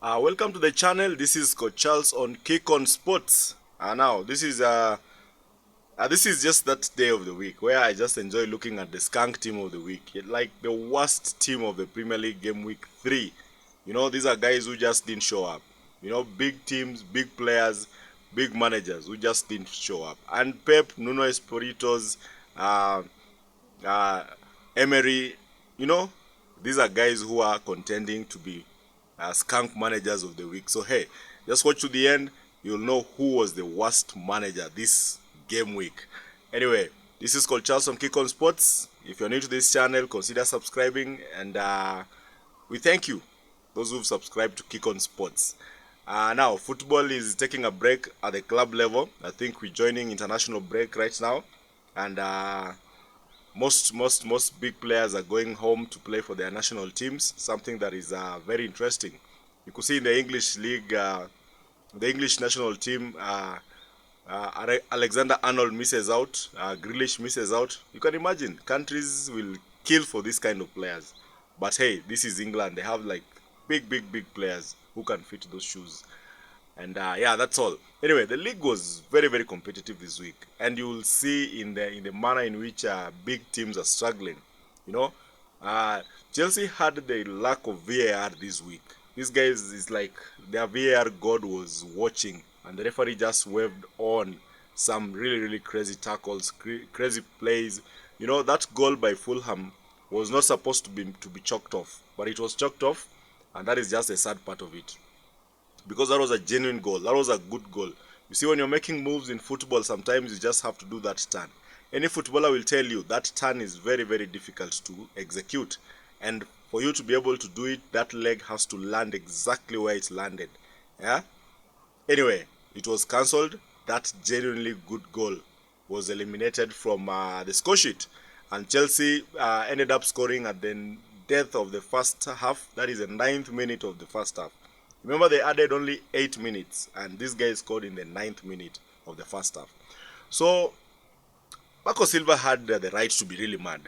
Welcome to the channel. This is Coach Charles on Kick on Sports. Now this is just that day of the week where I just enjoy looking at the Skunk team of the week, like the worst team of the Premier League game week 3. These are guys who just didn't show up. Big teams, big players, big managers who just didn't show up. And Pep, Nuno Espirito's, uh, uh, Emery, you know, these are guys who are contending to be skunk managers of the week. So hey, just watch to the end. You'll know who was the worst manager this game week. Anyway, this is called Charles on Kick on Sports. If you're new to this channel, consider subscribing, and we thank you, those who've subscribed to Kick on Sports. Now, football is taking a break at the club level. I think we're joining international break right now, and most big players are going home to play for their national teams. Something that is very interesting. You could see in the English league, the English national team, Alexander Arnold misses out, Grealish misses out. You can imagine countries will kill for this kind of players. But hey, this is England. They have like big players who can fit those shoes. And yeah, that's all. Anyway, the league was very competitive this week, and you will see in the manner in which big teams are struggling. You know, Chelsea had the lack of VAR this week. These guys is like their VAR god was watching, and the referee just waved on some really crazy tackles, crazy plays. That goal by Fulham was not supposed to be chalked off, but it was chalked off, and that is just a sad part of it, because that was a genuine goal. That was a good goal. You see, when you're making moves in football, sometimes you just have to do that turn. Any footballer will tell you that turn is very difficult to execute. And for you to be able to do it, that leg has to land exactly where it landed. Yeah? Anyway, it was cancelled. That genuinely good goal was eliminated from the score sheet. And Chelsea ended up scoring at the death of the first half. That is the 9th minute of the first half. Remember, they added only 8 minutes, and this guy scored in the 9th minute of the first half. So, Marco Silva had the right to be really mad,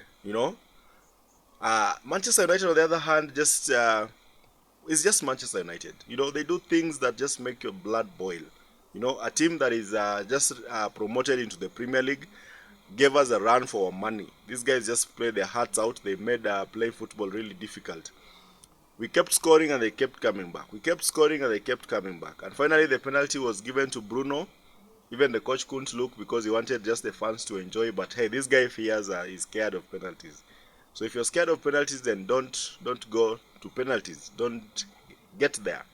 Manchester United, on the other hand, is just Manchester United. They do things that just make your blood boil. A team that is just promoted into the Premier League gave us a run for our money. These guys just played their hearts out. They made playing football really difficult. We kept scoring and they kept coming back. We kept scoring and they kept coming back. And finally, the penalty was given to Bruno. Even the coach couldn't look because he wanted just the fans to enjoy. But hey, this guy fears is scared of penalties. So if you're scared of penalties, then don't go to penalties. Don't get there.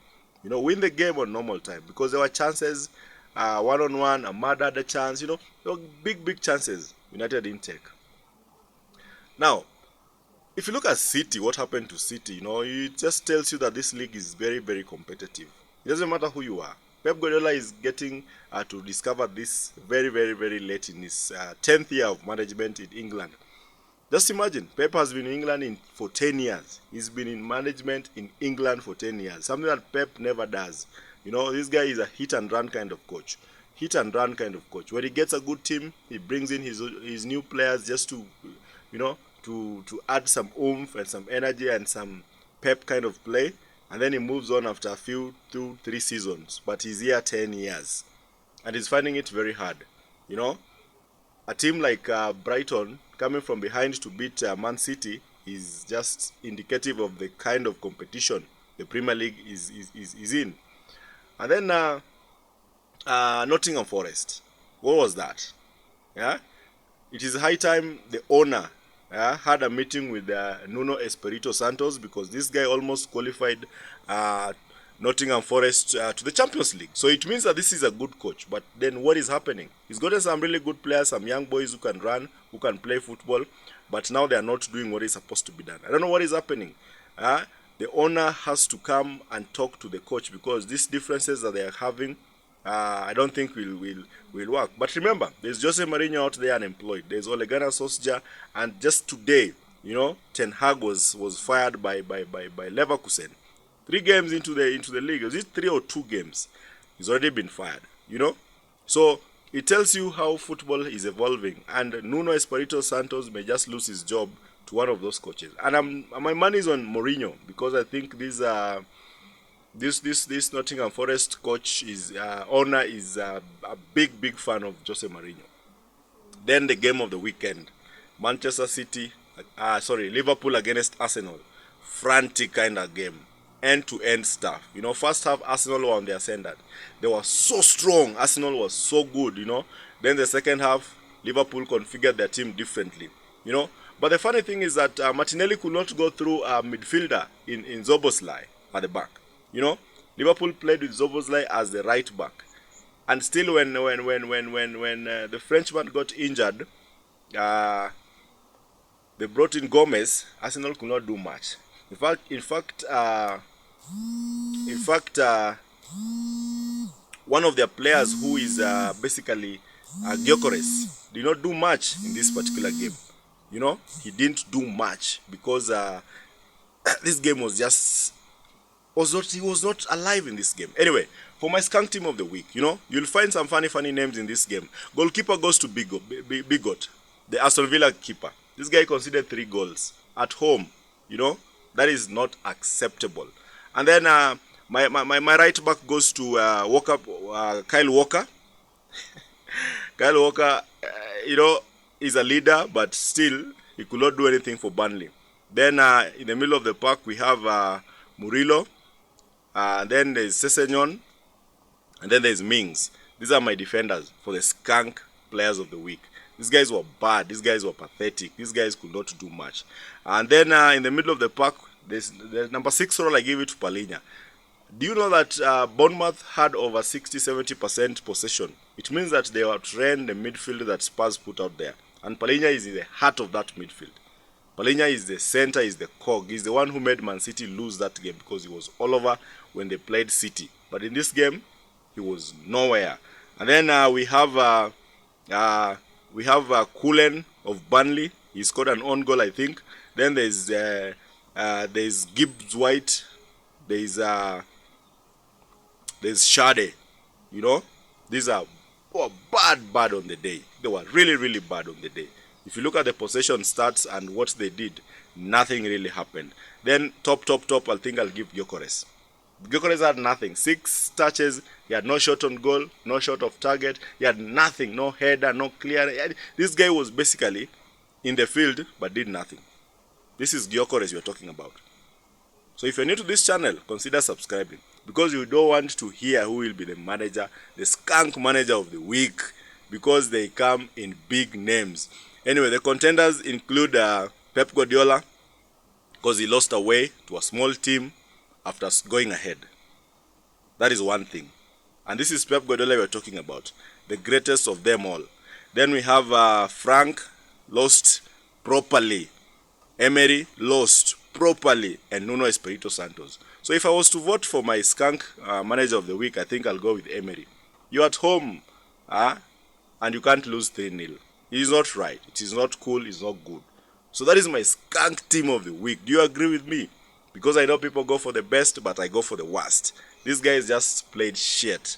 Win the game on normal time, because there were chances, one-on-one. Ahmad had a chance. There were big chances United didn't take. Now, if you look at City, what happened to City, it just tells you that this league is very competitive. It doesn't matter who you are. Pep Guardiola is getting to discover this very late in his 10th year of management in England. Just imagine, Pep has been in England for 10 years. He's been in management in England for 10 years, something that Pep never does. This guy is a hit and run kind of coach. When he gets a good team, he brings in his new players just to, to add some oomph and some energy and some Pep kind of play, and then he moves on after a few 2-3 seasons. But he's here 10 years, and he's finding it very hard. A team like Brighton coming from behind to beat Man City is just indicative of the kind of competition the Premier League is in. And then Nottingham Forest. What was that? Yeah, it is high time the owner had a meeting with Nuno Espirito Santos, because this guy almost qualified Nottingham Forest to the Champions League. So it means that this is a good coach. But then what is happening? He's gotten some really good players, some young boys who can run, who can play football, but now they are not doing what is supposed to be done. I don't know what is happening. The owner has to come and talk to the coach, because these differences that they are having, I don't think will work. But remember, there's Jose Mourinho out there unemployed. There's Ole Gunnar Solskjaer, and just today, Ten Hag was fired by Leverkusen. 3 games into the league. Is it 3 or 2 games? He's already been fired. So it tells you how football is evolving, and Nuno Espirito Santos may just lose his job to one of those coaches. And my money is on Mourinho, because I think This Nottingham Forest coach is owner is a big fan of Jose Mourinho. Then the game of the weekend, Manchester City, Liverpool against Arsenal, frantic kind of game, end-to-end stuff. You know, first half Arsenal were on their ascendant. They were so strong. Arsenal was so good. You know, then the second half, Liverpool configured their team differently. You know, but the funny thing is that Martinelli could not go through a midfielder in Zoboslai at the back. You know, Liverpool played with Zoboslai as the right back. And still, when the Frenchman got injured, they brought in Gomez. Arsenal could not do much. In fact, one of their players, who is basically Gyökeres, did not do much in this particular game. You know, he didn't do much because this game was just he was not alive in this game. Anyway, for my skunk team of the week, you know, you'll find some funny names in this game. Goalkeeper goes to Bigot, the Aston Villa keeper. This guy conceded 3 goals at home. You know, that is not acceptable. And then my right back goes to Kyle Walker. Kyle Walker, you know, is a leader, but still he could not do anything for Burnley. Then in the middle of the park we have Murillo. Then there's Sessegnon, and then there's Mings. These are my defenders for the skunk players of the week. These guys were bad. These guys were pathetic. These guys could not do much. And then in the middle of the park, there's the number 6 role. I give it to Palhinha. Do you know that Bournemouth had over 60-70% possession? It means that they outran the midfield that Spurs put out there. And Palhinha is in the heart of that midfield. Palhinha is the center, is the cog. He's the one who made Man City lose that game because he was all over when they played City. But in this game, he was nowhere. And then we have Cullen of Burnley. He scored an own goal, I think. Then there's Gibbs White. There's Shade. You know, these are bad on the day. They were really bad on the day. If you look at the possession stats and what they did, nothing really happened. Then top, I think I'll give Gyökeres. Gyökeres had nothing. 6 touches. He had no shot on goal, no shot off target. He had nothing, no header, no clear. This guy was basically in the field but did nothing. This is Gyökeres you're talking about. So if you're new to this channel, consider subscribing, because you don't want to hear who will be the manager, the skunk manager of the week, because they come in big names. Anyway, the contenders include Pep Guardiola, because he lost away to a small team after going ahead. That is one thing. And this is Pep Guardiola we're talking about, the greatest of them all. Then we have Frank, lost properly. Emery, lost properly. And Nuno Espirito Santos. So if I was to vote for my skunk manager of the week, I think I'll go with Emery. You're at home, and you can't lose 3-0. It is not right. It is not cool. It's not good. So that is my skunk team of the week. Do you agree with me? Because I know people go for the best, but I go for the worst. These guys just played shit.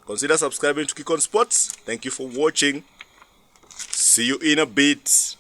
Consider subscribing to Kick on Sports. Thank you for watching. See you in a bit.